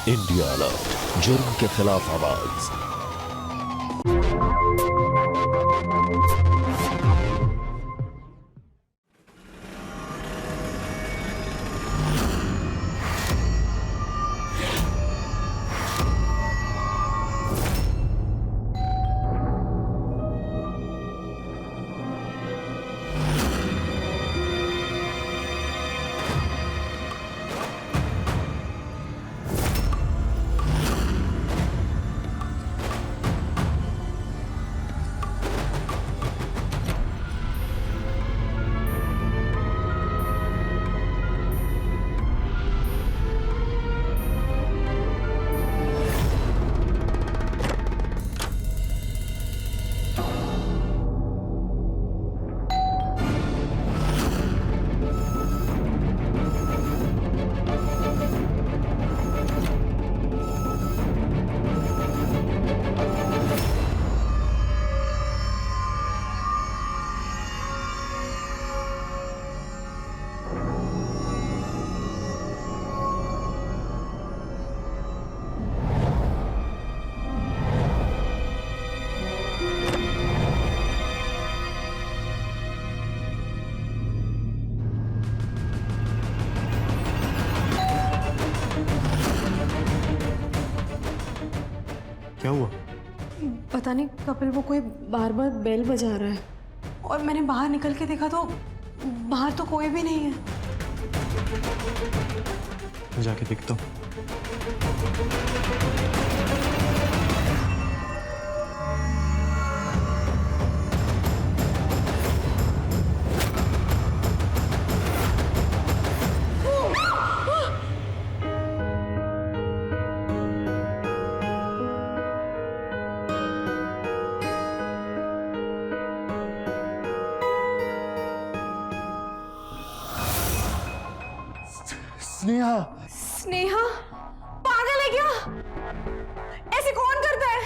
India alert, जुर्म के खिलाफ आवाज। क्या हुआ? पता नहीं कपिल, वो कोई बार बार बेल बजा रहा है और मैंने बाहर निकल के देखा तो बाहर तो कोई भी नहीं है। मैं जाके देखता हूँ। स्नेहा! स्नेहा पागल है क्या? ऐसे कौन करता है?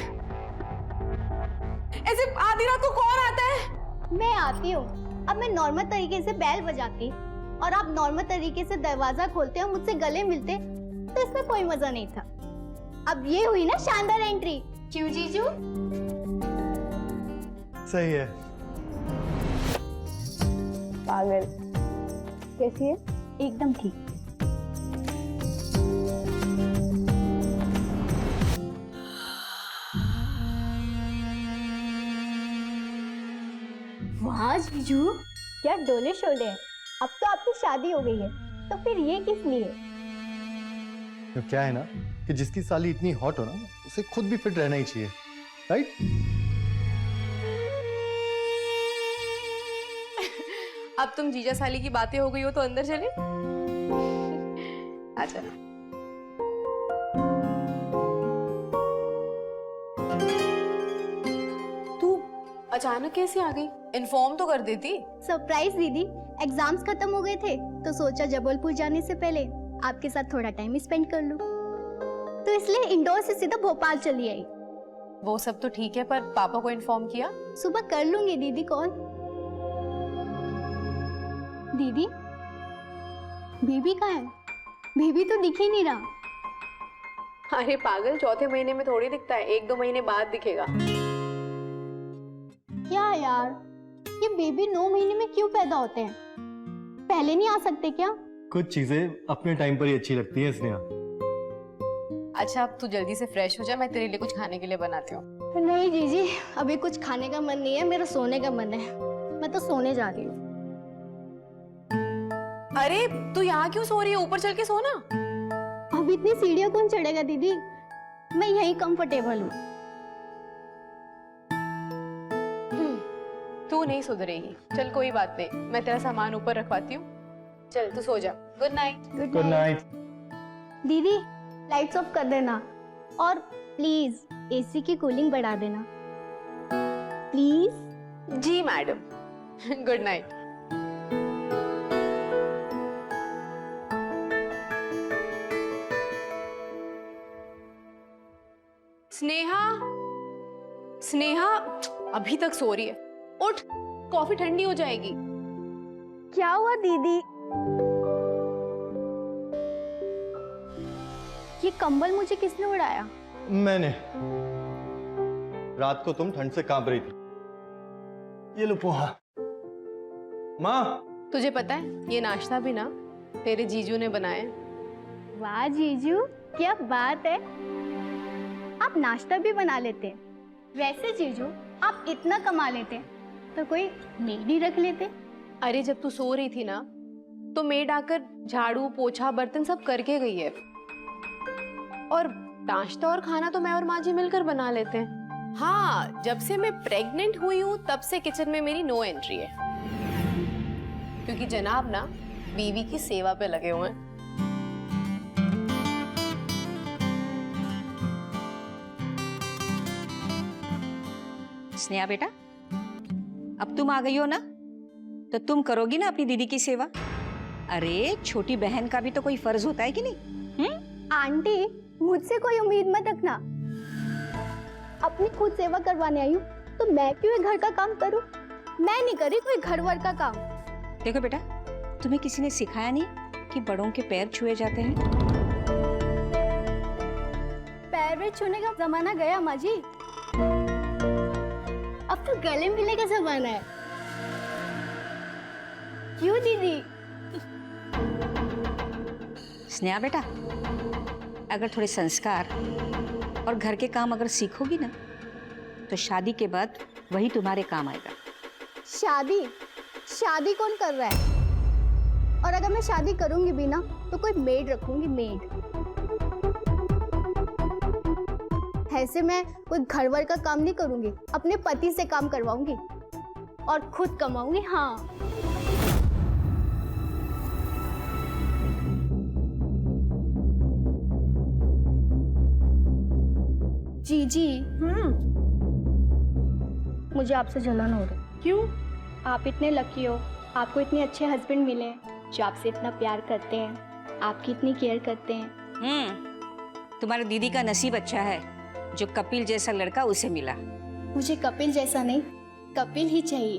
ऐसे आधी रात को कौन आता है? मैं आती हूँ। अब मैं नॉर्मल तरीके से बेल बजाती और आप नॉर्मल तरीके से दरवाजा खोलते और मुझसे गले मिलते तो इसमें कोई मजा नहीं था। अब ये हुई ना शानदार एंट्री, क्यों जीजू? सही है। पागल। कैसी है? एकदम ठीक। वाह जीजू, क्या डोले शोले हैं। अब तो आपकी शादी हो गई है, तो फिर ये किस लिए? तो क्या है ना कि जिसकी साली इतनी हॉट हो ना, उसे खुद भी फिट रहना ही चाहिए, राइट? अब तुम जीजा साली की बातें हो गई हो तो अंदर चले। अच्छा। तू अचानक कैसे आ गई? इन्फॉर्म तो कर देती। सरप्राइज दीदी, एग्जाम्स खत्म हो गए थे तो सोचा जबलपुर जाने से पहले आपके साथ थोड़ा टाइम स्पेंड कर लूं, तो इसलिए इंदौर से सीधा भोपाल चली आई। वो सब तो ठीक है, पर पापा को इन्फॉर्म किया? सुबह कर लूंगी दीदी कॉल। दीदी, बेबी कहाँ है? बेबी तो दिख ही नहीं रहा। अरे पागल, चौथे महीने में थोड़ी दिखता है, 1-2 महीने बाद दिखेगा। क्या यार, ये बेबी 9 महीने में क्यों पैदा होते हैं? पहले नहीं आ सकते क्या? कुछ चीजें अपने टाइम पर ही अच्छी लगती हैं स्नेहा। अच्छा, अब तू जल्दी से फ्रेश हो जा, मैं तेरे लिए कुछ खाने के लिए बनाती हूँ। नहीं जीजी, अभी कुछ खाने का मन नहीं है, मेरा सोने का मन है। मैं तो सोने जा रही हूँ। अरे तू यहाँ क्यों सो रही है? ऊपर चल के सो ना। अब इतनी सीढ़ियाँ कौन चढ़ेगा दीदी? मैं यहीं कंफर्टेबल हूँ। तू नहीं सुधरेगी। चल कोई बात नहीं, मैं तेरा सामान ऊपर रखवाती हूँ। चल तू सो जा। Good night. Good night. दीदी, लाइट्स ऑफ कर देना और प्लीज एसी की कूलिंग बढ़ा देना, प्लीज। जी madam. Good night. Sneha, Sneha अभी तक सो रही है। उठ, कॉफी ठंडी हो जाएगी। क्या हुआ दीदी? ये कंबल मुझे किसने उड़ाया? मैंने। रात को तुम ठंड से कांप रही थी। ये लो पोहा। माँ, तुझे पता है ये नाश्ता भी ना तेरे जीजू ने बनाया है। वाह जीजू, क्या बात है। आप नाश्ता भी बना लेते हैं। वैसे जीजू, आप इतना कमा लेते तो कोई मेड ही रख लेते। अरे जब तू सो रही थी ना तो मेड आकर झाड़ू पोछा बर्तन सब करके गई है, और नाश्ता और खाना तो मैं और माँ जी मिलकर बना लेते हैं। हाँ, जब से मैं प्रेग्नेंट हुई हूँ तब से किचन में मेरी नो एंट्री है, क्योंकि जनाब ना बीवी की सेवा पे लगे हुए हैं। स्नेहा बेटा, अब तुम आ गई हो ना, तो तुम करोगी ना अपनी दीदी की सेवा। अरे छोटी बहन का भी तो कोई फर्ज होता है कि नहीं? आंटी, मुझसे कोई उम्मीद मत रखना। अपनी खुद सेवा करवाने आई हूँ तो मैं क्यों ये घर का काम करूँ? मैं नहीं करी कोई घर वर का काम। देखो बेटा, तुम्हें किसी ने सिखाया नहीं कि बड़ों के पैर छुए जाते हैं? पैर में छूने का जमाना गया माँ जी, अब तो गले मिलने का जमाना है। क्यों दीदी? स्नेहा बेटा, अगर थोड़े संस्कार और घर के काम अगर सीखोगी ना, तो शादी के बाद वही तुम्हारे काम आएगा। शादी? शादी कौन कर रहा है? और अगर मैं शादी करूंगी भी ना तो कोई मेड रखूंगी, मेड। ऐसे मैं कोई घर वर का काम नहीं करूंगी, अपने पति से काम करवाऊंगी और खुद कमाऊंगी। हाँ, जी मुझे आपसे जलन हो रही। क्यों? आप इतने लकी हो, आपको इतने अच्छे हस्बैंड मिले हैं जो आपसे इतना प्यार करते हैं, आपकी इतनी केयर करते हैं। तुम्हारी दीदी का नसीब अच्छा है जो कपिल जैसा लड़का उसे मिला। मुझे कपिल जैसा नहीं, कपिल ही चाहिए।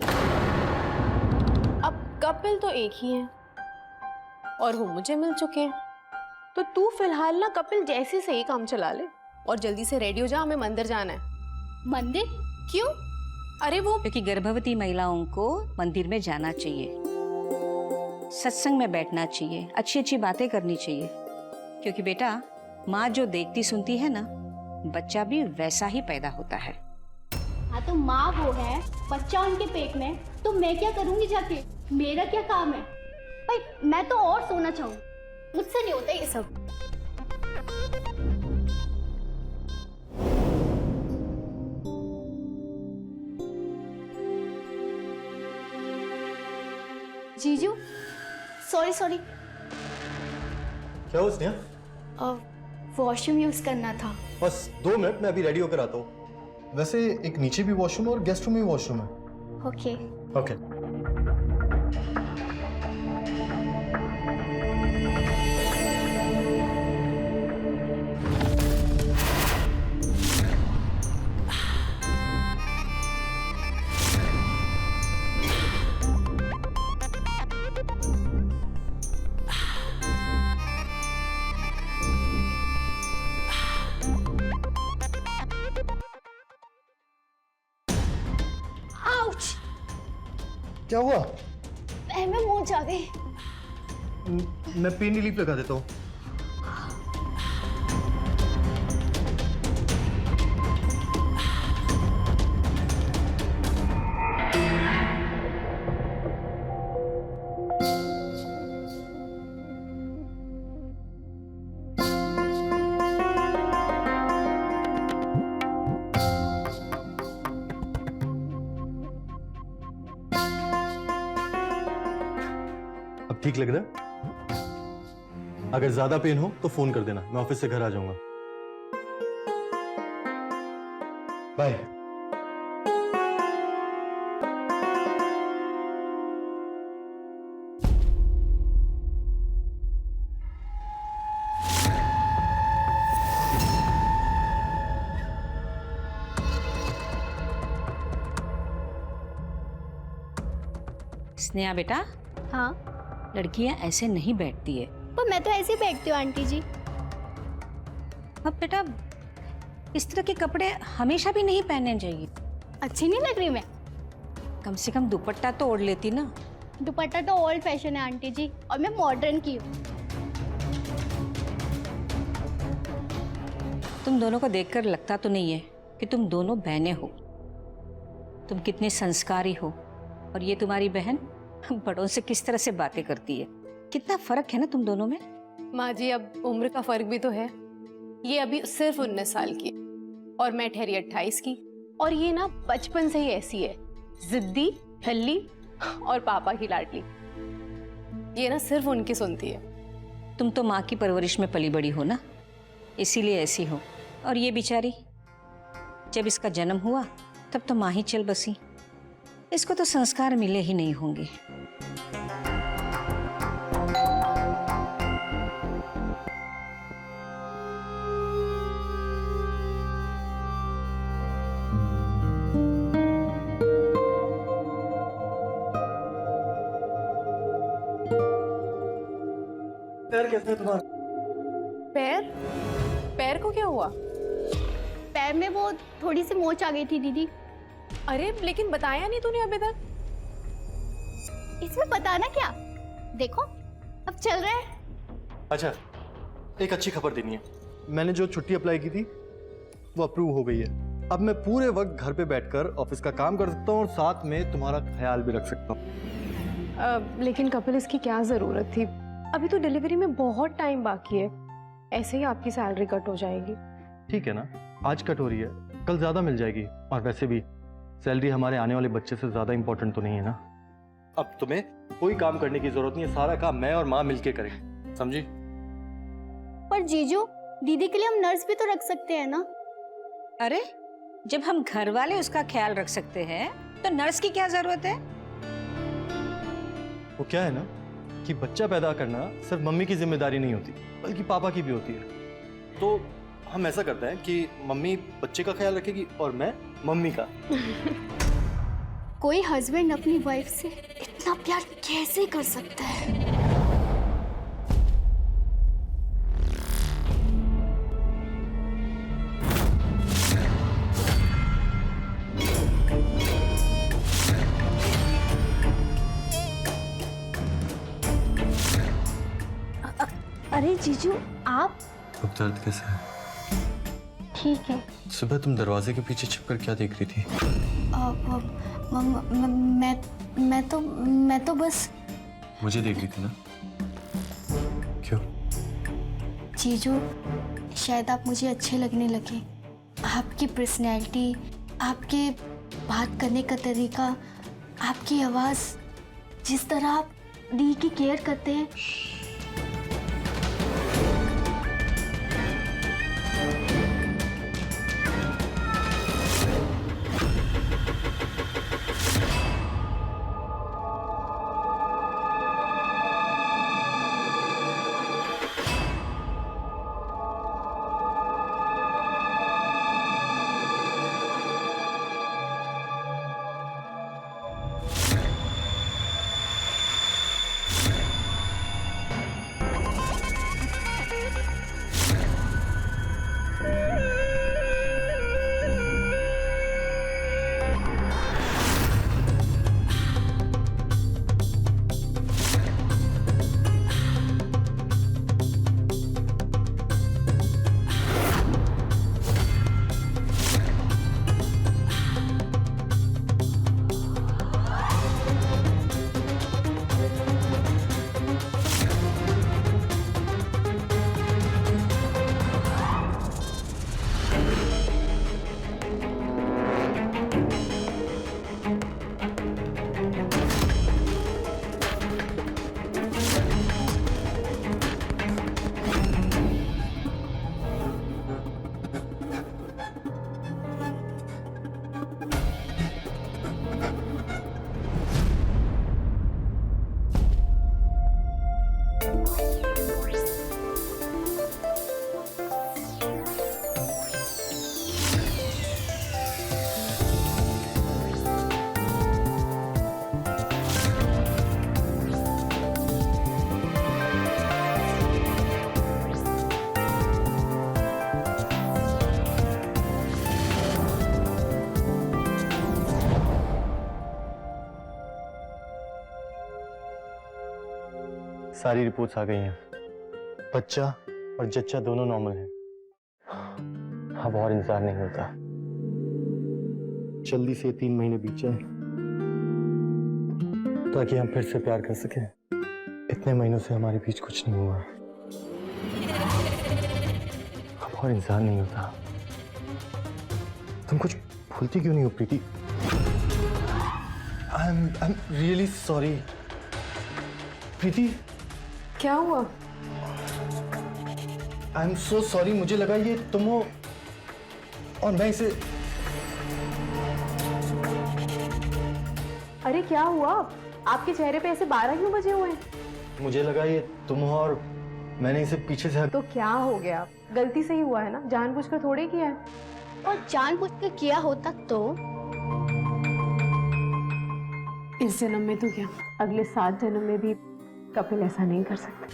अब कपिल तो एक ही है और वो मुझे मिल चुके हैं, तो तू फिलहाल ना कपिल जैसे से ही काम चला ले और जल्दी से रेडी हो जा, हमें मंदिर जाना है। मंदिर? क्यों? अरे वो क्योंकि गर्भवती महिलाओं को मंदिर में जाना चाहिए, सत्संग में बैठना चाहिए, अच्छी अच्छी बातें करनी चाहिए। क्योंकि बेटा, माँ जो देखती सुनती है ना, बच्चा भी वैसा ही पैदा होता है। हाँ, तो माँ वो है, बच्चा उनके पेट में, तो मैं क्या करूंगी जाके? मेरा क्या काम है भाई? मैं तो और सोना चाहूँ, मुझसे नहीं होता ये सब। जीजू, सॉरी। क्या हुआ स्नेहा? वॉशरूम यूज करना था। बस 2 मिनट, मैं अभी रेडी होकर आता हूँ। वैसे एक नीचे भी वॉशरूम है और गेस्ट रूम में भी वॉशरूम है। ओके। ओके। क्या हुआ? पैर में मोच आ गई। मैं पेन रिलीफ लगा देता हूँ। अब ठीक लग रहा है? अगर ज्यादा पेन हो तो फोन कर देना, मैं ऑफिस से घर आ जाऊंगा। बाय। स्नेहा बेटा, हाँ, लड़कियां ऐसे नहीं बैठती है। पर मैं तो ऐसे ही बैठती हूँ आंटी जी। अब बेटा इस तरह के कपड़े हमेशा भी नहीं पहनने चाहिए। अच्छी नहीं लग रही मैं? कम से कम दुपट्टा तो ओढ़ लेती ना। दुपट्टा तो ओल्ड फैशन है आंटी जी, और मैं मॉडर्न की हूँ। तुम दोनों को देखकर लगता तो नहीं है कि तुम दोनों बहनें हो। तुम कितने संस्कारी हो, और ये तुम्हारी बहन बड़ों से किस तरह से बातें करती है। कितना फर्क है ना तुम दोनों में। माँ जी अब उम्र का फर्क भी तो है। ये अभी सिर्फ 19 साल की है और मैं ठहरी 28 की। और ये ना बचपन से ही ऐसी है, जिद्दी, हल्ली और पापा की लाडली। ये ना सिर्फ उनकी सुनती है। तुम तो माँ की परवरिश में पली बड़ी हो ना, इसीलिए ऐसी हो। और ये बेचारी जब इसका जन्म हुआ तब तो माँ ही चल बसी। इसको तो संस्कार मिले ही नहीं होंगे। पैर कैसे है तुम्हारा? पैर? पैर को क्या हुआ? पैर में वो थोड़ी सी मोच आ गई थी दीदी। अरे लेकिन बताया नहीं तूने अभी तक। इसमें बताना क्या, देखो अब चल रहा है। अच्छा, एक अच्छी खबर देनी है। मैंने जो छुट्टी अप्लाई की थी वो अप्रूव हो गई है। अब मैं पूरे वक्त घर पे बैठकर ऑफिस का काम कर सकता हूँ और साथ में तुम्हारा ख्याल भी रख सकता हूँ। लेकिन कपिल इसकी क्या जरूरत थी? अभी तो डिलीवरी में बहुत टाइम बाकी है। ऐसे ही आपकी सैलरी कट हो जाएगी। ठीक है ना, आज कट हो रही है, कल ज्यादा मिल जाएगी। और वैसे भी सैलरी हमारे आने वाले बच्चे से ज्यादा इंपॉर्टेंट तो नहीं है ना। अब तुम्हें कोई काम करने की जरूरत नहीं है, सारा काम मैं और माँ मिलके करेंगे, समझी? पर जीजू, दीदी के लिए हम नर्स भी तो रख सकते हैं ना। अरे जब हम घर वाले उसका ख्याल रख सकते हैं तो नर्स की क्या जरूरत है? वो क्या है ना कि बच्चा पैदा करना सिर्फ मम्मी की जिम्मेदारी नहीं होती, बल्कि पापा की भी होती है। तो हम ऐसा करते हैं कि मम्मी बच्चे का ख्याल रखेगी और मैं मम्मी का। कोई हस्बैंड अपनी वाइफ से इतना प्यार कैसे कर सकता है? अरे जीजू आप? अब दर्द कैसा है? ठीक है। सुबह तुम दरवाजे के पीछे छिपकर क्या देख रही थी? मैं तो बस। मुझे देख रही थी ना? क्यों? जीजू शायद आप मुझे अच्छे लगने लगे। आपकी पर्सनैलिटी, आपके बात करने का तरीका, आपकी आवाज़, जिस तरह आप दी की केयर करते हैं। सारी रिपोर्ट्स आ गई हैं। बच्चा और जच्चा दोनों नॉर्मल हैं। अब और इंतजार नहीं होता, जल्दी से 3 महीने बीत जाए ताकि हम फिर से प्यार कर सकें। इतने महीनों से हमारे बीच कुछ नहीं हुआ, अब और इंतजार नहीं होता। तुम कुछ भूलती क्यों नहीं हो प्रीति? I'm really sorry प्रीति। क्या हुआ? I'm so sorry, मुझे लगा ये तुम हो और मैं इसे। अरे क्या हुआ? आपके चेहरे पे ऐसे 12 क्यों बजे हुए हैं? मुझे लगा ये तुम हो और मैंने इसे पीछे से तो क्या हो गया? गलती से ही हुआ है ना, जानबूझकर थोड़ी किया है। और जानबूझ के किया होता तो इस जन्म में तो क्या, अगले 7 जन्म में भी कपिल ऐसा नहीं कर सकता।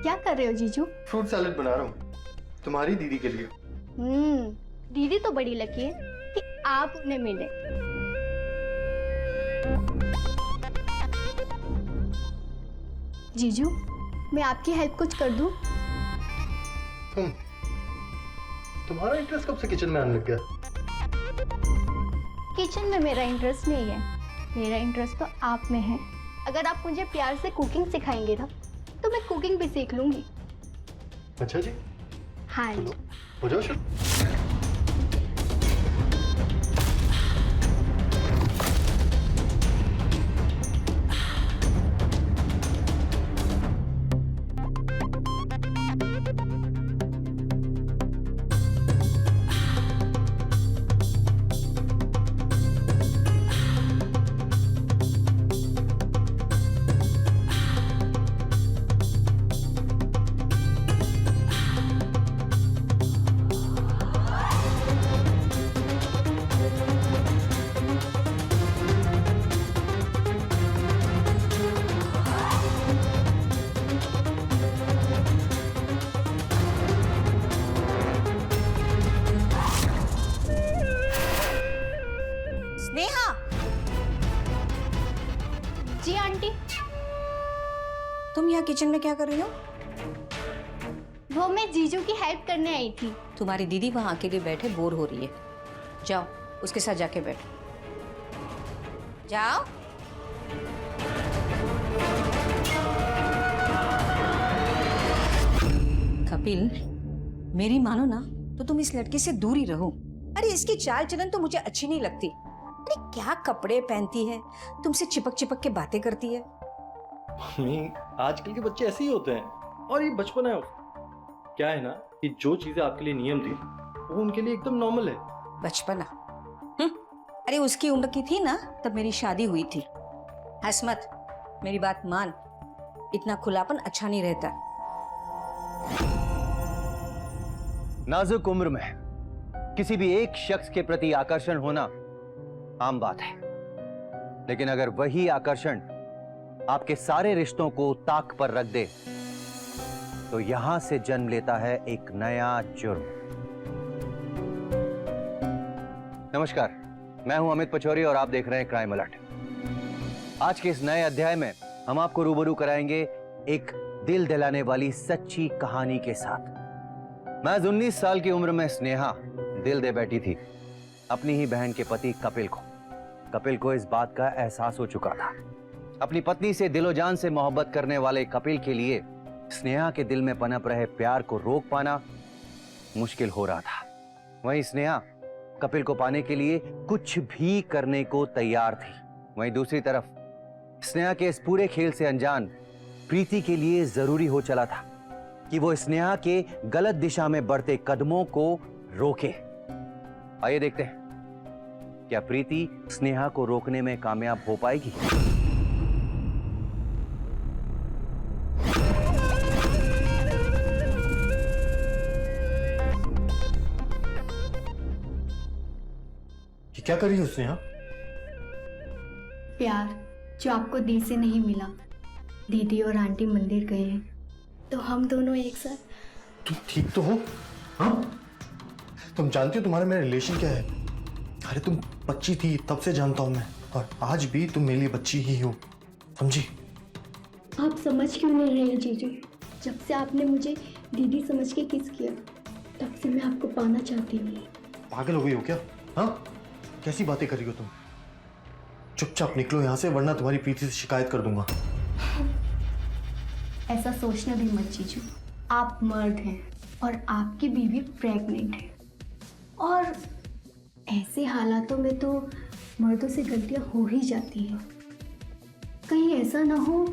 क्या कर रहे हो जीजू? फ्रूट सैलेड बना रहा हूँ तुम्हारी दीदी के लिए। दीदी तो बड़ी लकी है कि आप उन्हें मिले। जीजू, मैं आपकी हेल्प कुछ कर दूं? तुम्हारा इंटरेस्ट कब से किचन में आने लग गया? किचन में मेरा इंटरेस्ट नहीं है, मेरा इंटरेस्ट तो आप में है। अगर आप मुझे प्यार से कुकिंग सिखाएंगे ना तो मैं कुकिंग भी सीख लूंगी। अच्छा जी, हाँ जी। हो जाओ शुरू। स्नेहा, जी आंटी। तुम यहाँ किचन में क्या कर रही हो? वो मैं जीजू की हेल्प करने आई थी। तुम्हारी दीदी वहां अकेले बैठे बोर हो रही है, जाओ उसके साथ जाके बैठो। जाओ। कपिल, मेरी मानो ना तो तुम इस लड़की से दूर ही रहो। अरे इसकी चाल चलन तो मुझे अच्छी नहीं लगती। अरे क्या कपड़े पहनती है, तुमसे चिपक चिपक के बातें करती है। मम्मी, आजकल के बच्चे ऐसे ही होते हैं और ये बचपन है। क्या है ना कि जो चीजें आपके लिए नियम थी वो उनके लिए एकदम नॉर्मल है। बचपना? अरे उसकी उम्र की थी ना तब मेरी शादी हुई थी। हंस मत, मेरी बात मान, इतना खुलापन अच्छा नहीं रहता। नाजुक उम्र में किसी भी एक शख्स के प्रति आकर्षण होना आम बात है, लेकिन अगर वही आकर्षण आपके सारे रिश्तों को ताक पर रख दे तो यहां से जन्म लेता है एक नया जुर्म। नमस्कार, मैं हूं अमित पचौरी और आप देख रहे हैं क्राइम अलर्ट। आज के इस नए अध्याय में हम आपको रूबरू कराएंगे एक दिल दिलाने वाली सच्ची कहानी के साथ। महज 19 साल की उम्र में स्नेहा दिल दे बैठी थी अपनी ही बहन के पति कपिल को। कपिल को इस बात का एहसास हो चुका था। अपनी पत्नी से दिलो जान से मोहब्बत करने वाले कपिल के लिए स्नेहा के दिल में पनप रहे प्यार को रोक पाना मुश्किल हो रहा था। वहीं स्नेहा कपिल को पाने के लिए कुछ भी करने को तैयार थी। वहीं दूसरी तरफ स्नेहा के इस पूरे खेल से अनजान प्रीति के लिए जरूरी हो चला था कि वो स्नेहा के गलत दिशा में बढ़ते कदमों को रोके। आइए देखते हैं क्या प्रीति स्नेहा को रोकने में कामयाब हो पाएगी। ये क्या कर रही हो स्नेहा? प्यार जो आपको दी से नहीं मिला। दीदी और आंटी मंदिर गए हैं तो हम दोनों एक साथ। तुम ठीक तो हो? हाँ, तुम जानती हो तुम्हारा मेरा रिलेशन क्या है? अरे तुम बच्ची थी तब से जानता हूं मैं, और आज भी तुम मेरे लिए बच्ची ही हो, समझी? आप समझ क्यों नहीं रहे जीजू? जब से आपने मुझे दीदी समझ के किस किया तब से मैं आपको पाना चाहती हूँ। पागल हो गई हो क्या? हाँ, कैसी बातें कर रही हो तुम? चुपचाप निकलो यहाँ से, वरना तुम्हारी प्रीति से शिकायत कर दूंगा। ऐसा सोचना भी मत जीजू। आप मर्द हैं और आपकी बीवी प्रेग्नेंट है, और ऐसे हालातों में तो मर्दों से गलतियां हो ही जाती हैं। कहीं ऐसा ना हो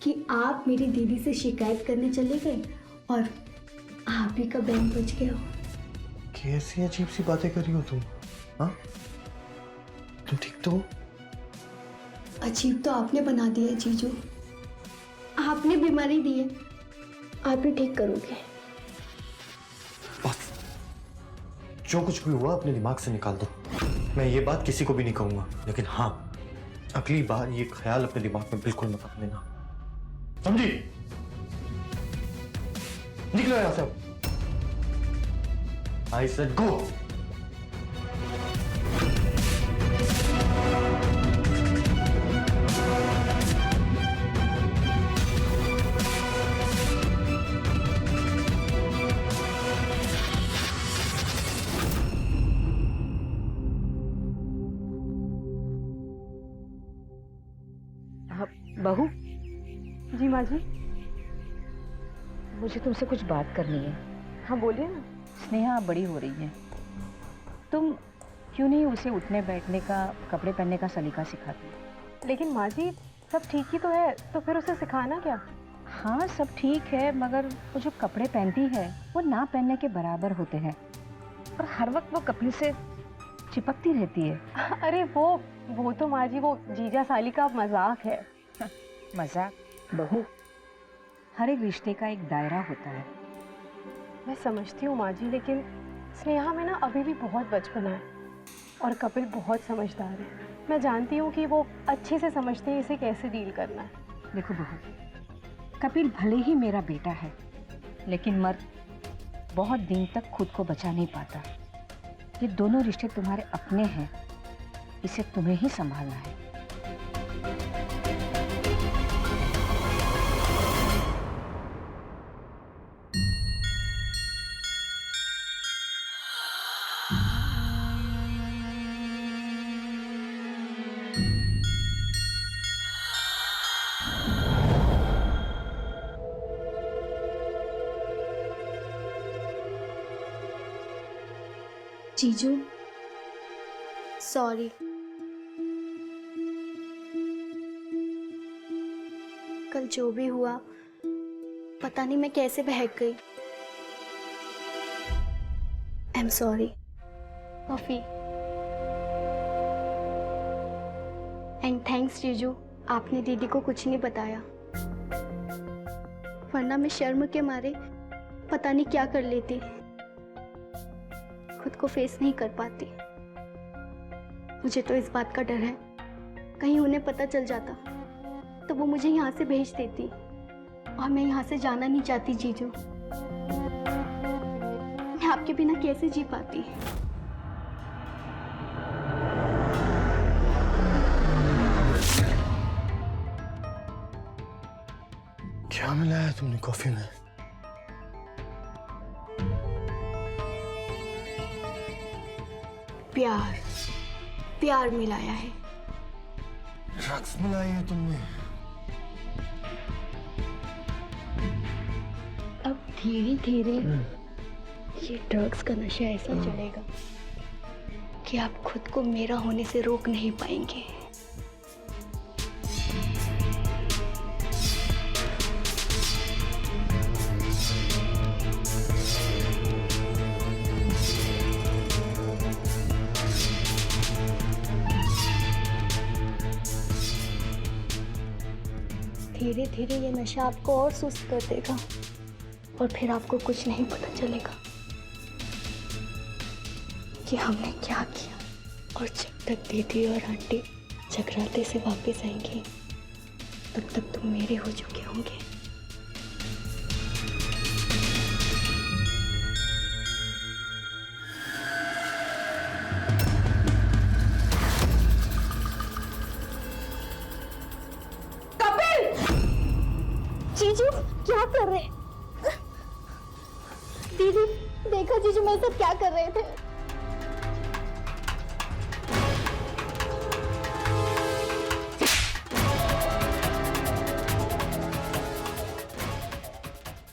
कि आप मेरी दीदी से शिकायत करने चले गए और आप ही का बैंड बच गया हो। कैसी अजीब सी बातें कर रही हो तुम? हाँ, तुम ठीक तो हो? अजीब तो आपने बना दिया जीजू। आपने बीमारी दी है, आप ही ठीक करोगे। बस, जो कुछ भी हुआ अपने दिमाग से निकाल दो। मैं ये बात किसी को भी नहीं कहूंगा, लेकिन हाँ, अगली बार ये ख्याल अपने दिमाग में बिल्कुल मत आने देना, समझी? निकलो यहां से। I said go. बहू, जी माँ जी। मुझे तुमसे कुछ बात करनी है। हाँ बोलिए ना। स्नेहा अब बड़ी हो रही है, तुम क्यों नहीं उसे उठने बैठने का, कपड़े पहनने का सलीका सिखाती? लेकिन माँ जी सब ठीक ही तो है, तो फिर उसे सिखाना क्या? हाँ सब ठीक है, मगर वो जो कपड़े पहनती है वो ना पहनने के बराबर होते हैं, और हर वक्त वो कपड़े से चिपकती रहती है। अरे वो तो माँ जी वो जीजा साली का मजाक है। मजाक? बहू, हर एक रिश्ते का एक दायरा होता है। मैं समझती हूँ माँ जी, लेकिन स्नेहा में ना अभी भी बहुत बचपना है और कपिल बहुत समझदार है। मैं जानती हूँ कि वो अच्छे से समझते हैं इसे कैसे डील करना है। देखो बहू, कपिल भले ही मेरा बेटा है, लेकिन मर्द बहुत दिन तक खुद को बचा नहीं पाता। ये दोनों रिश्ते तुम्हारे अपने हैं, इसे तुम्हें ही संभालना है। जीजू सॉरी। कल जो भी हुआ पता नहीं मैं कैसे बहक गई। I am sorry. Coffee. And thanks जीजू, आपने दीदी को कुछ नहीं बताया, वरना मैं शर्म के मारे पता नहीं क्या कर लेती, खुद को फेस नहीं कर पाती। मुझे तो इस बात का डर है, कहीं उन्हें पता चल जाता तो वो मुझे यहाँ से भेज देती, और मैं यहाँ से जाना नहीं चाहती जीजू। मैं आपके बिना कैसे जी पाती? क्या मिलाया तुमने कॉफी में? प्यार, प्यार मिलाया है। ड्रग्स मिलाई है तुमने? अब धीरे धीरे ये ड्रग्स का नशा ऐसा चलेगा कि आप खुद को मेरा होने से रोक नहीं पाएंगे। धीरे धीरे ये नशा आपको और सुस्त कर देगा, और फिर आपको कुछ नहीं पता चलेगा कि हमने क्या किया। और जब तक दीदी और आंटी जगराते से वापस आएंगे तब तक तुम मेरे हो चुके होंगे। जीजू क्या कर रहे हैं? दीदी देखा जीजू मेरे साथ क्या कर रहे थे?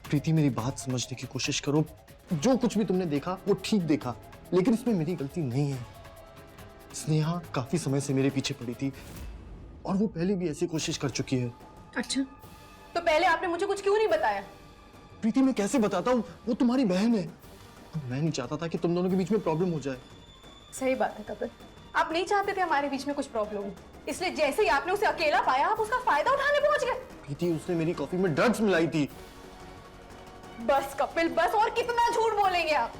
प्रीति मेरी बात समझने की कोशिश करो। जो कुछ भी तुमने देखा वो ठीक देखा, लेकिन इसमें मेरी गलती नहीं है। स्नेहा काफी समय से मेरे पीछे पड़ी थी और वो पहले भी ऐसी कोशिश कर चुकी है। अच्छा, तो पहले आपने मुझे कुछ क्यों नहीं बताया? प्रीति मैं कैसे बताता हूँ, वो तुम्हारी बहन है। मैं नहीं चाहता था कि तुम दोनों के बीच में प्रॉब्लम हो जाए। सही बात है कपिल, आप नहीं चाहते थे हमारे बीच में कुछ प्रॉब्लम हो, इसलिए जैसे ही आपने उसे अकेला पाया आप उसका फायदा उठाने पहुंच गए। प्रीति उसने मेरी कॉफी में ड्रग्स मिलाई थी। बस कपिल बस, और कितना झूठ बोलेंगे आप?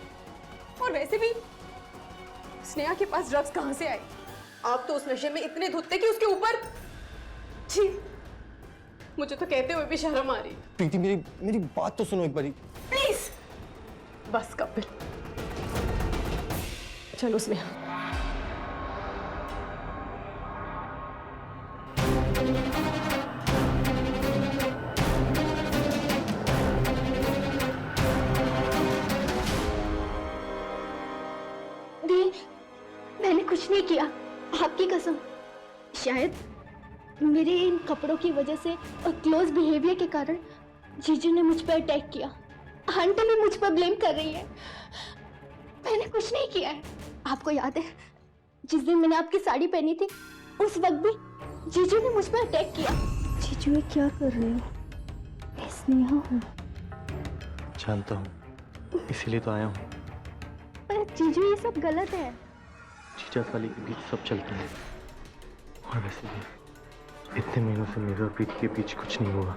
और वैसे भी स्नेहा के पास ड्रग्स कहां से आई? आप तो उस नशे में इतने धुत थे कि उसके ऊपर। छी, मुझे तो कहते हुए भी शर्म आ रही है। प्रीति मेरी बात तो सुनो एक बारी। प्लीज बस कपिल, चलो स्नेहा। मैंने कुछ नहीं किया, आपकी कसम। शायद मेरे इन कपड़ों की वजह से और क्लोज बिहेवियर के कारण जीजू ने मुझ पर अटैक किया। आंटी भी मुझ पर ब्लेम कर रही है। मैंने कुछ नहीं किया है। आपको याद है जिस दिन मैंने आपकी साड़ी पहनी थी, उस वक्त भी जीजू ने मुझ पर अटैक किया। जीजू ये क्या कर रहे हो? मैं स्नेहा हूँ। जानता हूँ, इसीलिए तो आया हूँ। पर जीजू ये सब गलत है। जीजा साली के बीच सब चलता है, और वैसे भी इतने महीनों से मेरे और प्रीति के बीच कुछ नहीं हुआ।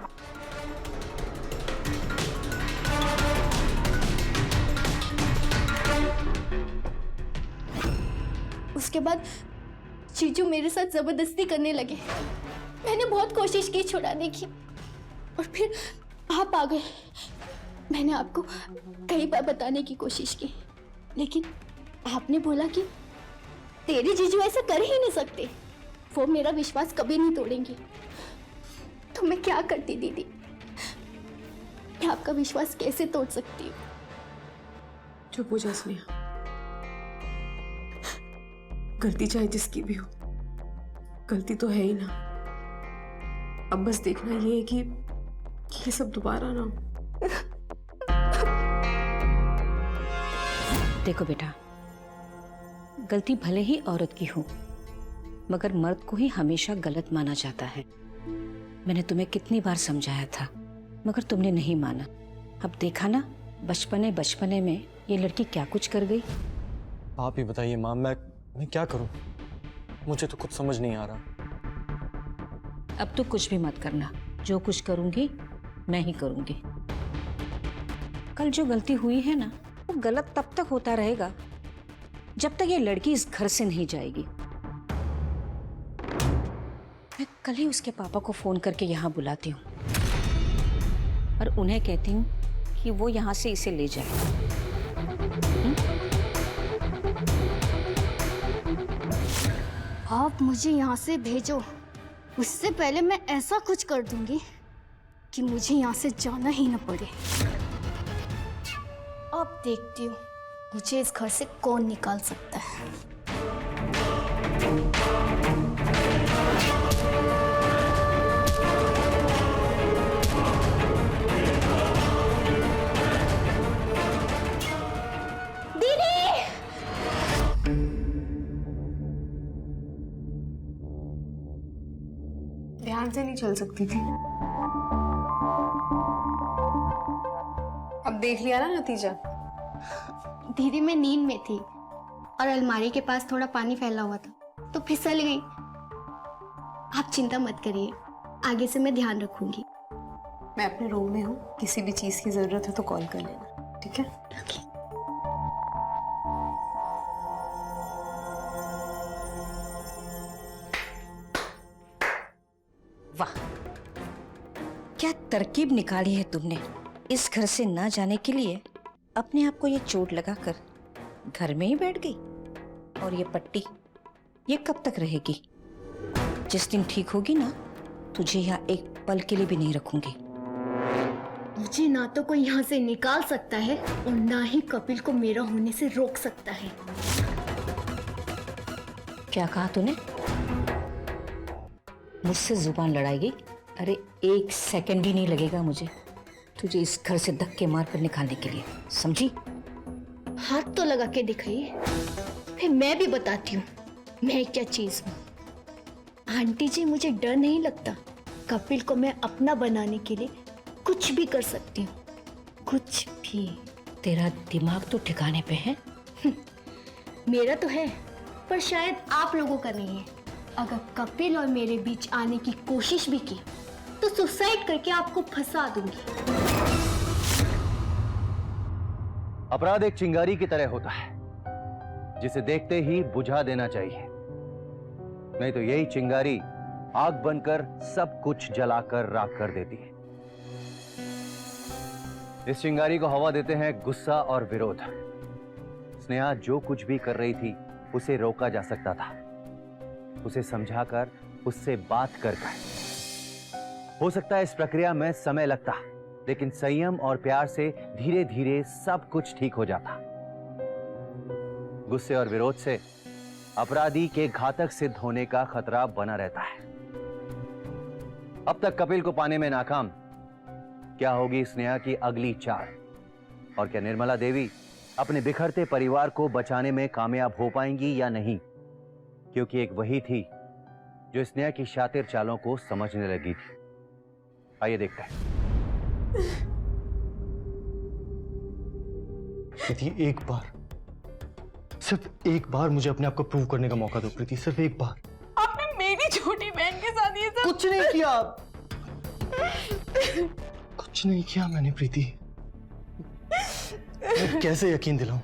उसके बाद जीजू मेरे साथ जबरदस्ती करने लगे। मैंने बहुत कोशिश की छुड़ाने की, और फिर आप आ गए। मैंने आपको कई बार बताने की कोशिश की, लेकिन आपने बोला कि तेरे जीजू ऐसा कर ही नहीं सकते, वो मेरा विश्वास कभी नहीं तोड़ेंगे। तो मैं क्या करती दीदी? मैं आपका विश्वास कैसे तोड़ सकती हूँ? चुप हो जा स्नेहा, गलती चाहे जिसकी भी हो, गलती तो है ही ना। अब बस देखना ये है कि ये सब दोबारा ना हो। देखो बेटा, गलती भले ही औरत की हो, मगर मर्द को ही हमेशा गलत माना जाता है। मैंने तुम्हें कितनी बार समझाया था, मगर तुमने नहीं माना। अब देखा ना, बचपने में ये लड़की क्या कुछ कर गई। आप ही बताइए माँ, मैं क्या करूं? मुझे तो कुछ समझ नहीं आ रहा। अब तो कुछ भी मत करना, जो कुछ करूंगी मैं ही करूंगी। कल जो गलती हुई है ना, वो गलत तब तक होता रहेगा जब तक ये लड़की इस घर से नहीं जाएगी। मैं कल ही उसके पापा को फोन करके यहाँ बुलाती हूँ और उन्हें कहती हूँ कि वो यहाँ से इसे ले जाए। आप मुझे यहाँ से भेजो, उससे पहले मैं ऐसा कुछ कर दूंगी कि मुझे यहाँ से जाना ही न पड़े। अब देखती हूँ मुझे इस घर से कौन निकाल सकता है। दीदी! ध्यान से नहीं चल सकती थी। अब देख लिया ना नतीजा। दीदी मैं नींद में थी और अलमारी के पास थोड़ा पानी फैला हुआ था तो फिसल गई। आप चिंता मत करिए, आगे से मैं ध्यान रखूंगी। मैं अपने रूम में हूँ, किसी भी चीज की जरूरत है तो कॉल कर लेना, ठीक है? ओके। तरकीब निकाली है तुमने इस घर से ना जाने के लिए। अपने आप को ये चोट लगाकर घर में ही बैठ गई। और ये पट्टी ये कब तक रहेगी? जिस दिन ठीक होगी ना, तुझे यहाँ एक पल के लिए भी नहीं रखूंगी। मुझे ना तो कोई यहाँ से निकाल सकता है और ना ही कपिल को मेरा होने से रोक सकता है। क्या कहा तूने? मुझसे जुबान लड़ाएगी? अरे 1 सेकंड भी नहीं लगेगा मुझे तुझे इस घर से धक्के मार कर निकालने के लिए, समझी? हाथ तो लगा के दिखाइए, फिर मैं भी बताती हूँ मैं क्या चीज हूँ। आंटी जी, मुझे डर नहीं लगता। कपिल को मैं अपना बनाने के लिए कुछ भी कर सकती हूँ, कुछ भी। तेरा दिमाग तो ठिकाने पे है। मेरा तो है, पर शायद आप लोगों का नहीं है। अगर कपिल और मेरे बीच आने की कोशिश भी की तो सुसाइड करके आपको फंसा दूंगी। अपराध एक चिंगारी की तरह होता है जिसे देखते ही बुझा देना चाहिए, नहीं तो यही चिंगारी आग बनकर सब कुछ जलाकर राख कर देती है। इस चिंगारी को हवा देते हैं गुस्सा और विरोध। स्नेहा जो कुछ भी कर रही थी उसे रोका जा सकता था, उसे समझाकर, उससे बात कर। हो सकता है इस प्रक्रिया में समय लगता, लेकिन संयम और प्यार से धीरे धीरे सब कुछ ठीक हो जाता। गुस्से और विरोध से अपराधी के घातक सिद्ध होने का खतरा बना रहता है। अब तक कपिल को पाने में नाकाम, क्या होगी स्नेहा की अगली चाल? और क्या निर्मला देवी अपने बिखरते परिवार को बचाने में कामयाब हो पाएंगी या नहीं? क्योंकि एक वही थी जो स्नेहा की शातिर चालों को समझने लगी थी। आइए देखते हैं। प्रीति, एक बार, सिर्फ एक बार मुझे अपने आप को प्रूव करने का मौका दो प्रीति, सिर्फ एक बार। आपने मेरी छोटी बहन के साथ ये सब कुछ नहीं किया, कुछ नहीं किया मैंने प्रीति। मैं कैसे यकीन दिलाऊं?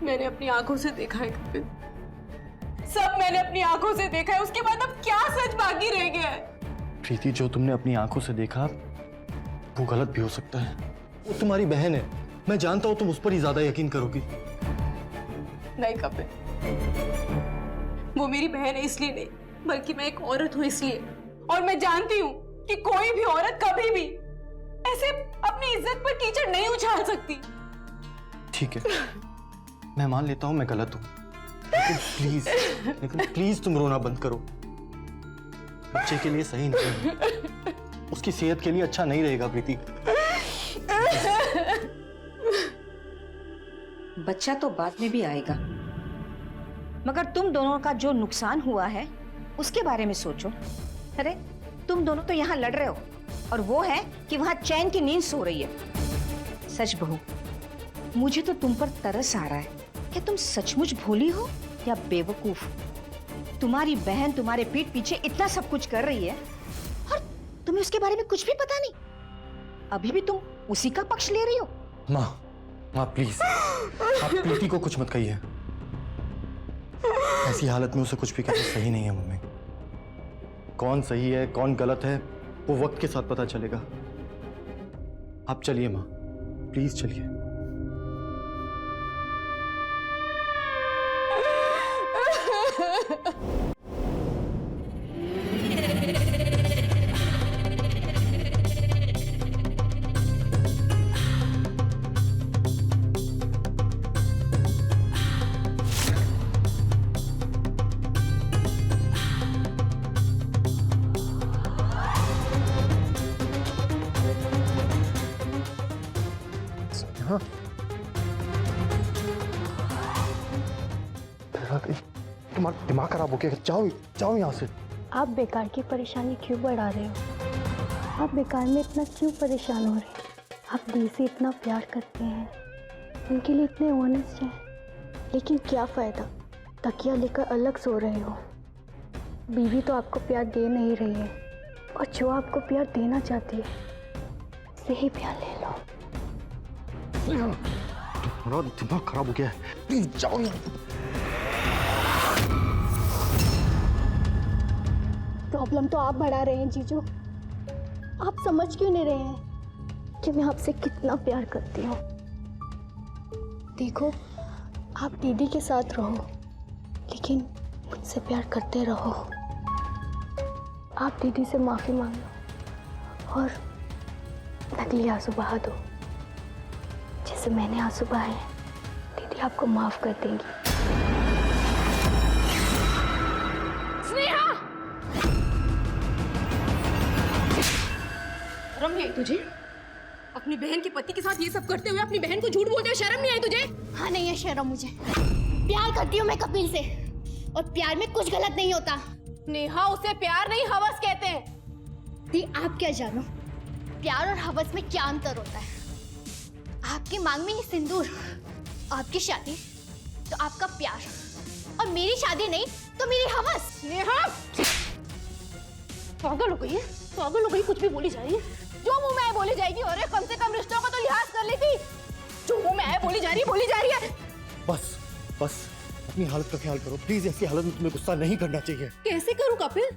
मैंने अपनी आंखों से देखा है कपिल, सब मैंने अपनी आंखों से देखा है। उसके बाद अब क्या सच बाकी रह गया है? प्रीति, जो तुमने अपनी आंखों से देखा वो गलत भी हो सकता है। वो तुम्हारी बहन है, मैं जानता हूं तुम उस पर ही ज्यादा यकीन करोगी। नहीं कपिल, वो मेरी बहन है इसलिए नहीं, बल्कि मैं एक औरत हूं इसलिए। और मैं जानती हूं कि कोई भी औरत कभी भी ऐसे अपनी इज्जत पर कीचड़ नहीं उछाल सकती। ठीक है, मैं मान लेता हूं मैं गलत हूं, लेकिन प्लीज तुम रोना बंद करो। बच्चे के लिए सही नहीं है, उसकी सेहत के लिए अच्छा नहीं रहेगा प्रीति। बच्चा तो बाद में भी आएगा, मगर तुम दोनों का जो नुकसान हुआ है उसके बारे में सोचो। अरे तुम दोनों तो यहाँ लड़ रहे हो और वो है कि वहां चैन की नींद सो रही है। सच बहू, मुझे तो तुम पर तरस आ रहा है। क्या तुम सचमुच भोली हो या बेवकूफ? तुम्हारी बहन तुम्हारे पीठ पीछे इतना सब कुछ कर रही है और तुम्हें उसके बारे में कुछ भी पता नहीं। अभी भी तुम उसी का पक्ष ले रही हो। माँ प्लीज, आप प्रीति को कुछ मत कहिए। ऐसी हालत में उसे कुछ भी कहना सही नहीं है मम्मी। कौन सही है कौन गलत है वो वक्त के साथ पता चलेगा। आप चलिए माँ, प्लीज चलिए। हाँ, तुम्हारा दिमाग खराब हो गया। जाओ यहाँ से। आप बेकार की परेशानी क्यों बढ़ा रहे हो? आप बेकार में इतना क्यों परेशान हो रहे हैं? आप दी से इतना प्यार करते हैं, उनके लिए इतने ऑनेस्ट हैं, लेकिन क्या फ़ायदा? तकिया लेकर अलग सो रहे हो। बीवी तो आपको प्यार दे नहीं रही है, और जो आपको प्यार देना चाहती है उसे ही प्यार ले लो। तुम्हारा दिमाग खराब हो गया है, प्लीज जाओ यहाँ। प्रॉब्लम तो आप बढ़ा रहे हैं जीजू। आप समझ क्यों नहीं रहे हैं कि मैं आपसे कितना प्यार करती हूँ? देखो, आप दीदी के साथ रहो, लेकिन मुझसे प्यार करते रहो। आप दीदी से माफी मांग लो और नकली आंसू बहा दो। जैसे मैंने आंसू बहाए हैं, दीदी आपको माफ कर देंगी। स्नेहा! शर्म नहीं आई तुझे? अपनी बहन के पति के साथ ये सब करते हुए अपनी बहन को झूठ बोलते हुए शर्म नहीं आई तुझे? हाँ, नहीं है शर्म मुझे। प्यार करती हूँ मैं कपिल से, और प्यार में कुछ गलत नहीं होता। नेहा, उसे प्यार नहीं हवस कहते हैं। दी, आप क्या जानो प्यार और हवस में क्या अंतर होता है? आपकी मांग में ये सिंदूर, आपकी शादी तो आपका प्यार, और मेरी शादी नहीं तो मेरी हवस। नेहा! पागल हो गई है, पागल हो गई, कुछ भी बोली जा रही है। जो मुंह में आए बोली जाएगी। और कम से कम रिश्तों का तो लिहाज कर लेती। जो मुंह में आए बोली जा रही है। बस बस, अपनी हालत का ख्याल करो प्लीज। ऐसी हालत में तुम्हें गुस्सा नहीं करना चाहिए। कैसे करूं कपिल,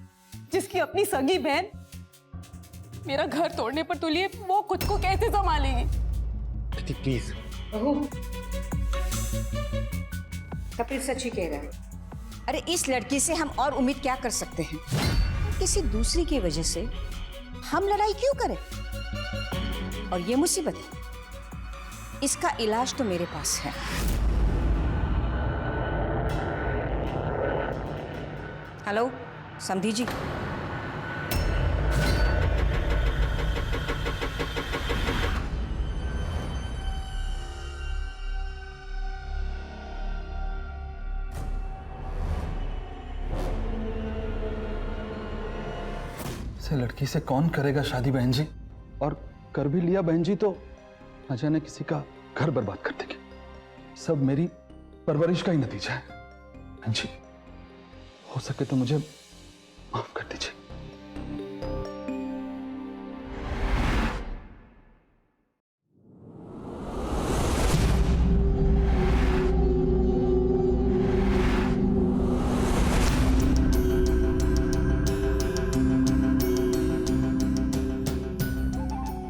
जिसकी अपनी सगी बहन मेरा घर तोड़ने पर तुली है, वो खुद को कैसे संभालेगी? प्रीति प्लीज। कपिल सच ही कह रहा है। अरे इस लड़की से हम और उम्मीद क्या कर सकते हैं? किसी दूसरी की वजह से हम लड़ाई क्यों करें? और ये मुसीबत, इसका इलाज तो मेरे पास है। हेलो समधी जी, से लड़की से कौन करेगा शादी बहन जी? और कर भी लिया बहन जी तो न जाने किसी का घर बर्बाद कर देगी। सब मेरी परवरिश का ही नतीजा है। बहन जी, हो सके तो मुझे माफ कर दीजिए।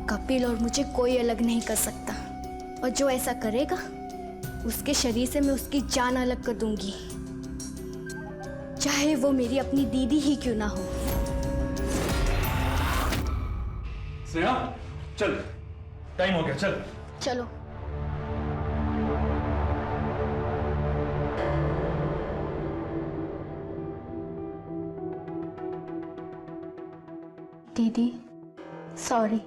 कपिल और मुझे कोई अलग नहीं कर सकता, और जो ऐसा करेगा उसके शरीर से मैं उसकी जान अलग कर दूंगी, चाहे वो मेरी अपनी दीदी ही क्यों ना हो। स्नेहा चल, टाइम हो गया, चल। चलो। दीदी सॉरी।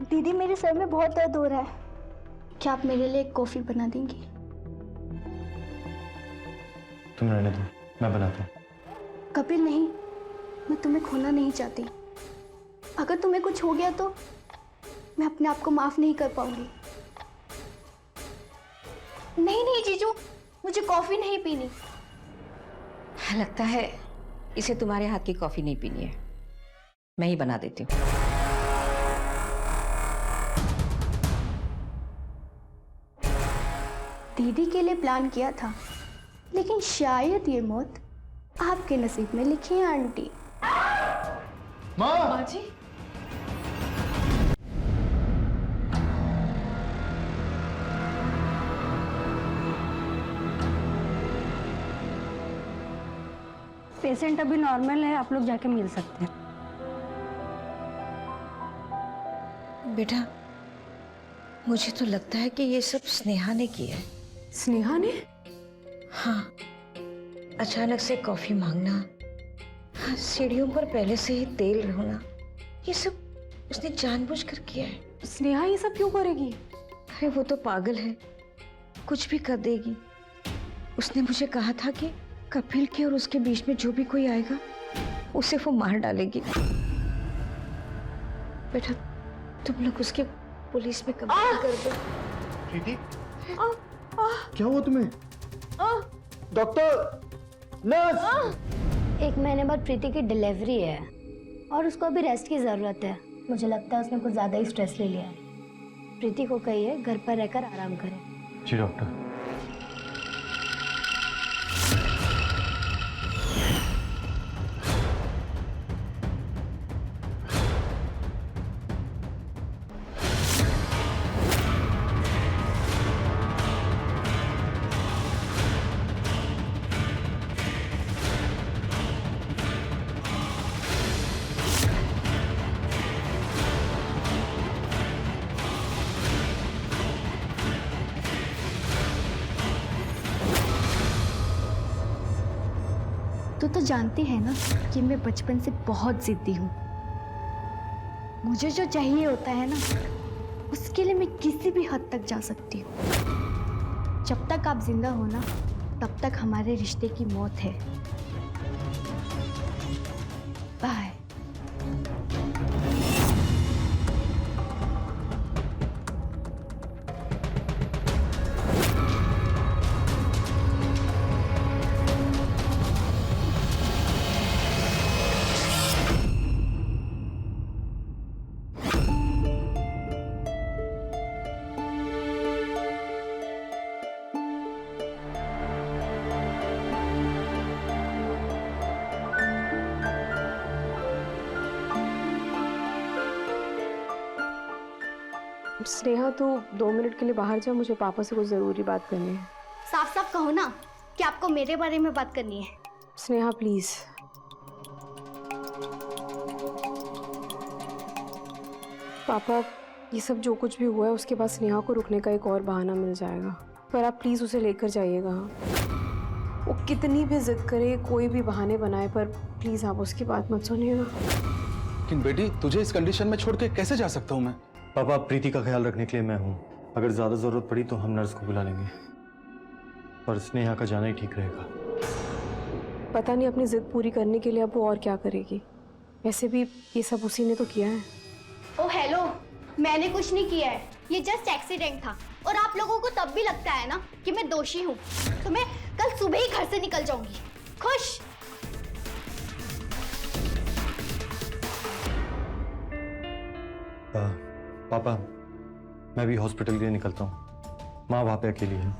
दीदी मेरे सर में बहुत दर्द हो रहा है, क्या आप मेरे लिए एक कॉफी बना देंगी? तुम रहने दो, मैं बनाता हूँ। कपिल नहीं, मैं तुम्हें खोना नहीं चाहती। अगर तुम्हें कुछ हो गया तो मैं अपने आप को माफ नहीं कर पाऊंगी। नहीं नहीं जीजू, मुझे कॉफी नहीं पीनी। लगता है इसे तुम्हारे हाथ की कॉफी नहीं पीनी है, मैं ही बना देती हूँ। दीदी के लिए प्लान किया था, लेकिन शायद ये मौत आपके नसीब में लिखी है आंटी। माँ जी, पेशेंट अभी नॉर्मल है, आप लोग जाके मिल सकते हैं। बेटा, मुझे तो लगता है कि ये सब स्नेहा ने किया है। स्नेहा ने? हाँ, अचानक से कॉफी मांगना, हाँ, सीढ़ियों पर पहले से ही तेल होना, ये सब उसने जानबूझकर किया है। स्नेहा ये सब क्यों करेगी? अरे वो तो पागल है, कुछ भी कर देगी। उसने मुझे कहा था कि कपिल के और उसके बीच में जो भी कोई आएगा उसे वो मार डालेगी। बेटा, तुम लोग उसके पुलिस में कंप्लेंट कर दो। प्रीति, क्या हुआ तुम्हें? Doctor, nurse. 1 महीने बाद प्रीति की डिलीवरी है और उसको अभी रेस्ट की जरूरत है। मुझे लगता है उसने कुछ ज्यादा ही स्ट्रेस ले लिया है। प्रीति को कहिए घर पर रहकर आराम करे। जी डॉक्टर। तो जानते हैं ना कि मैं बचपन से बहुत जिद्दी हूँ। मुझे जो चाहिए होता है ना, उसके लिए मैं किसी भी हद तक जा सकती हूँ। जब तक आप जिंदा हो ना, तब तक हमारे रिश्ते की मौत है। बाय। स्नेहा, तू 2 मिनट के लिए बाहर जा, मुझे पापा से कुछ ज़रूरी बात करनी है। साफ साफ कहो ना कि आपको मेरे बारे में बात करनी है। स्नेहा प्लीज़। पापा, ये सब जो कुछ भी हुआ है उसके बाद स्नेहा को रुकने का एक और बहाना मिल जाएगा, पर आप प्लीज़ उसे लेकर जाइएगा। वो कितनी भी जिद करे, कोई भी बहाने बनाए, पर प्लीज़ आप उसकी बात मत सुनिएगा। लेकिन बेटी, तुझे इस कंडीशन में छोड़ के कैसे जा सकता हूँ मैं? पापा, प्रीति का ख्याल रखने के लिए मैं हूँ। अगर ज्यादा जरूरत पड़ी तो हम नर्स को बुला लेंगे, पर स्नेहा का जाना ही ठीक रहेगा। पता नहीं अपनी जिद पूरी करने के लिए अब वो और क्या करेगी। वैसे भी ये सब उसी ने तो किया है। ओ हेलो, मैंने कुछ नहीं किया है, ये जस्ट एक्सीडेंट था। और आप लोगों को तब भी लगता है ना कि मैं दोषी हूँ, तो मैं कल सुबह ही घर से निकल जाऊंगी। खुश? पापा, मैं भी हॉस्पिटल के लिए निकलता हूँ। माँ वहां पे अकेली है।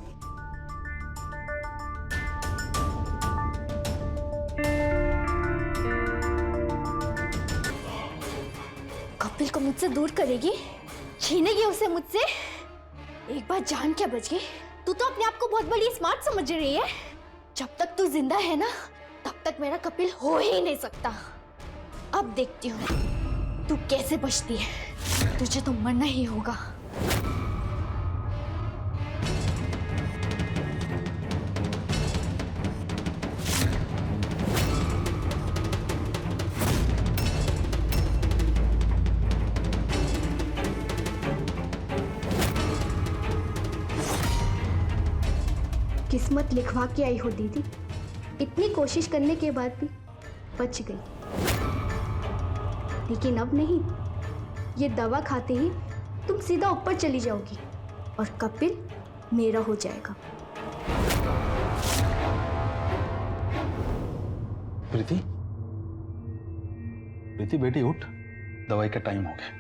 कपिल को मुझसे दूर करेगी, छीनेगी उसे मुझसे। एक बार जान क्या बच गई। तू तो अपने आप को बहुत बड़ी स्मार्ट समझ रही है। जब तक तू जिंदा है ना, तब तक मेरा कपिल हो ही नहीं सकता। अब देखती हूँ तू कैसे बचती है। तुझे तो मरना ही होगा। किस्मत लिखवा के आई हो दीदी। इतनी कोशिश करने के बाद भी बच गई। लेकिन अब नहीं, ये दवा खाते ही तुम सीधा ऊपर चली जाओगी और कपिल मेरा हो जाएगा। प्रीति, प्रीति बेटी उठ, दवाई का टाइम हो गया।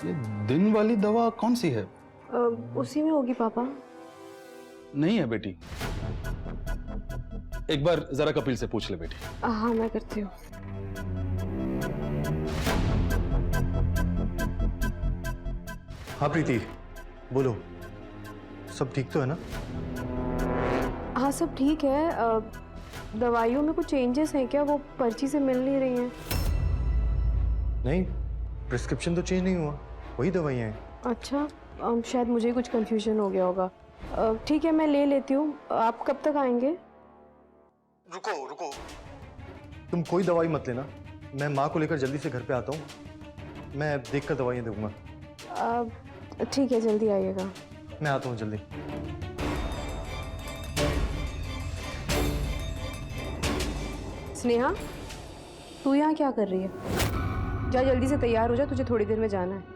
ये दिन वाली दवा कौन सी है? उसी में होगी पापा। नहीं है बेटी, एक बार जरा कपिल से पूछ ले बेटी। हाँ, मैं करती हूँ। हाँ प्रीति, बोलो, सब ठीक तो है ना? हाँ, सब ठीक है। दवाइयों में कुछ चेंजेस हैं क्या? वो पर्ची से मिल नहीं रही हैं। नहीं, प्रिस्क्रिप्शन तो चेंज नहीं हुआ, वही दवाइयाँ हैं। अच्छा, शायद मुझे कुछ कंफ्यूजन हो गया होगा। ठीक है, मैं ले लेती हूँ। आप कब तक आएंगे? रुको रुको, तुम कोई दवाई मत लेना, मैं माँ को लेकर जल्दी से घर पे आता हूँ। मैं देखकर दवाइयाँ दूंगा। ठीक है, जल्दी आइएगा। मैं आता हूँ जल्दी। स्नेहा, तू यहाँ क्या कर रही है? जा जल्दी से तैयार हो जा, तुझे थोड़ी देर में जाना है।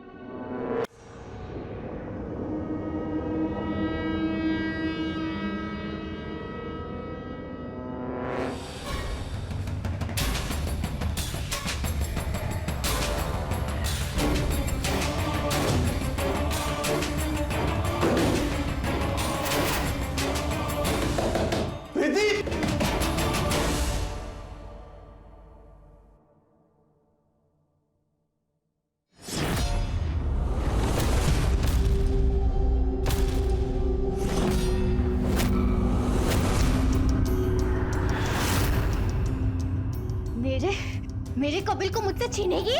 मेरे कपिल को मुझसे छीनेगी?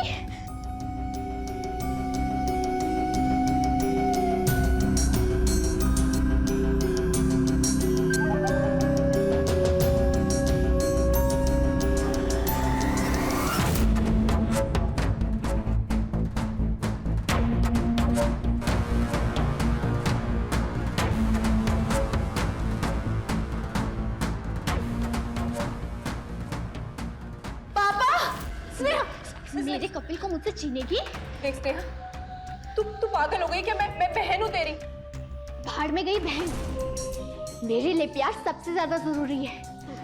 मेरे कपिल को मुझसे छीनेगी? देखते हैं। तू पागल हो गई क्या? मैं बहन हूँ तेरी। भाड़ में गई बहन। मेरे लिए प्यार सबसे ज्यादा जरूरी है।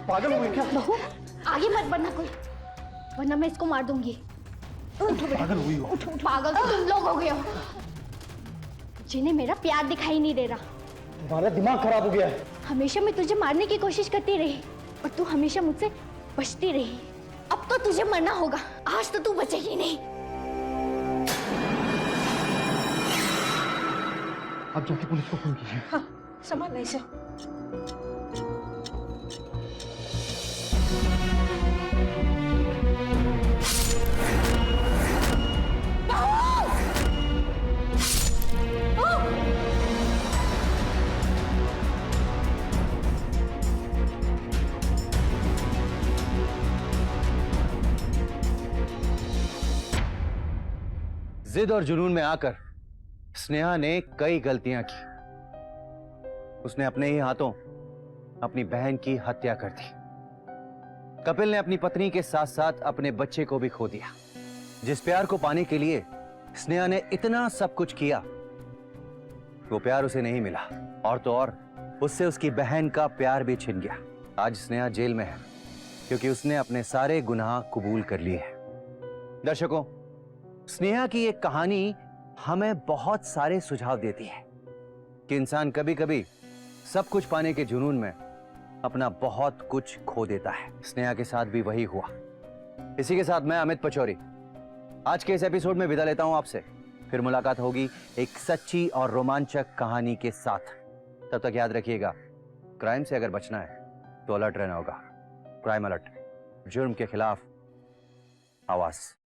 पागल हो गई क्या? बहू आगे मत बढ़ना कोई, वरना मैं इसको मार दूंगी। पागल हुई हो? पागल तो तुम लोग हो गए हो, जिन्हें मेरा प्यार दिखाई नहीं दे रहा। तुम्हारा दिमाग खराब हो गया है। हमेशा मैं तुझे मारने की कोशिश करती रही और तू हमेशा मुझसे बचती रही। अब तो तुझे मरना होगा, आज तो तू बचेगी नहीं। अब जाके पुलिस को फोन कीजिए। हाँ, संभाल इसे। जिद और जुनून में आकर स्नेहा ने कई गलतियां की। उसने अपने ही हाथों अपनी बहन की हत्या कर दी। कपिल ने अपनी पत्नी के साथ साथ अपने बच्चे को भी खो दिया। जिस प्यार को पाने के लिए स्नेहा ने इतना सब कुछ किया, वो प्यार उसे नहीं मिला, और तो और उससे उसकी बहन का प्यार भी छिन गया। आज स्नेहा जेल में है क्योंकि उसने अपने सारे गुनाह कबूल कर लिए हैं। दर्शकों, स्नेहा की एक कहानी हमें बहुत सारे सुझाव देती है कि इंसान कभी कभी सब कुछ पाने के जुनून में अपना बहुत कुछ खो देता है। स्नेहा के साथ भी वही हुआ। इसी के साथ मैं अमित पचौरी आज के इस एपिसोड में विदा लेता हूं आपसे। फिर मुलाकात होगी एक सच्ची और रोमांचक कहानी के साथ। तब तक याद रखिएगा, क्राइम से अगर बचना है तो अलर्ट रहना होगा। क्राइम अलर्ट, जुर्म के खिलाफ आवाज।